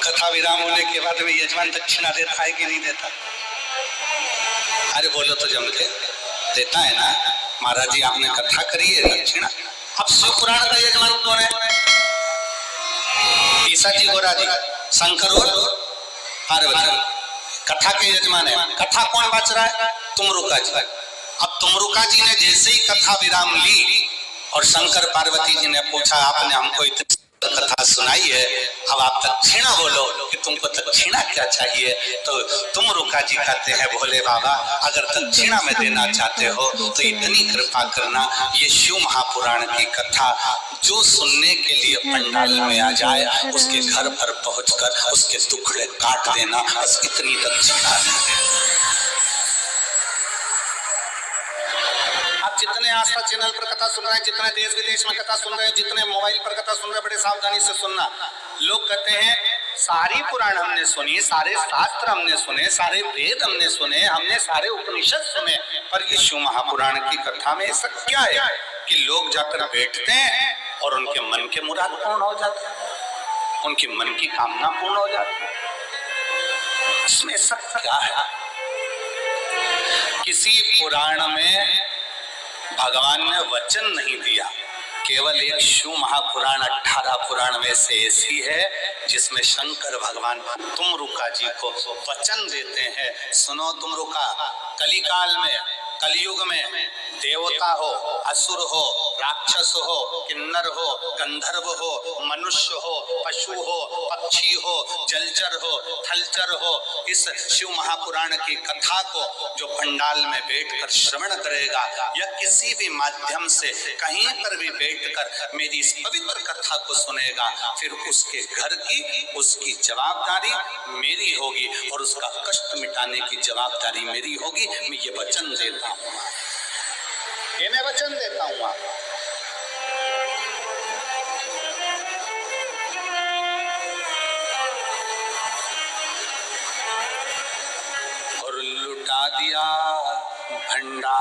कथा विराम होने के बाद में यजमान दक्षिणा देता है कि नहीं देता? अरे बोलो तो जम के देता है ना। महाराज जी आपने कथा करी है दक्षिणा। अब शिव पुराण का यजमान कौन है? ईसा जी, गोरा जी, शंकर और पार्वती कथा के यजमान है। कथा कौन बच रहा है? तुमरुका जी। अब तुमरुका जी ने जैसे ही कथा विराम ली और शंकर पार्वती जी ने पूछा आपने हमको इतनी कथा सुनाई है, अब आप दक्षिणा बोलो कि तुमको दक्षिणा क्या चाहिए? तो तुमरुका जी कहते हैं भोले बाबा अगर दक्षिणा में देना चाहते हो तो इतनी कृपा करना, ये शिव महापुराण की कथा जो सुनने के लिए पंडाल में आ जाए उसके घर पर पहुंचकर उसके टुकड़े काट देना, बस इतनी दक्षिणा। आप जितने आस्था चैनल पर कथा सुन रहे हैं, जितने देश विदेश में कथा सुन रहे हैं, जितने मोबाइल पर कथा सुन रहे हैं, बड़े सावधानी से सुनना। लोग कहते हैं सारी पुराण हमने सुनी, सारे शास्त्र हमने सुने, सारे वेद हमने सुने, हमने सारे उपनिषद सुने, पर ये शिव महापुराण की कथा में ऐसा क्या है कि लोग जाकर बैठते हैं और उनके मन के मुराद पूर्ण हो जाते हैं, उनके मन की कामना पूर्ण हो जाती है? इसमें ऐसा क्या है? किसी पुराण में भगवान ने वचन नहीं दिया, केवल एक शिव महापुराण 18 पुराण में से ऐसी है जिसमें शंकर भगवान तुमरुका जी को वचन देते हैं, सुनो तुमरुका, कलिकाल में, कलयुग में देवता हो, असुर हो, राक्षस हो, किन्नर हो, गंधर्व हो, मनुष्य हो, पशु हो, पक्षी हो, जलचर हो, थलचर हो, इस शिव महापुराण की कथा को जो पंडाल में बैठकर श्रवण करेगा या किसी भी माध्यम से कहीं पर भी बैठकर मेरी इस पवित्र कथा को सुनेगा, फिर उसके घर की उसकी जवाबदारी मेरी होगी और उसका कष्ट मिटाने की जवाबदारी मेरी होगी। मैं ये वचन देता हूँ, ये मैं वचन देता हूँ। और लुटा दिया भंडार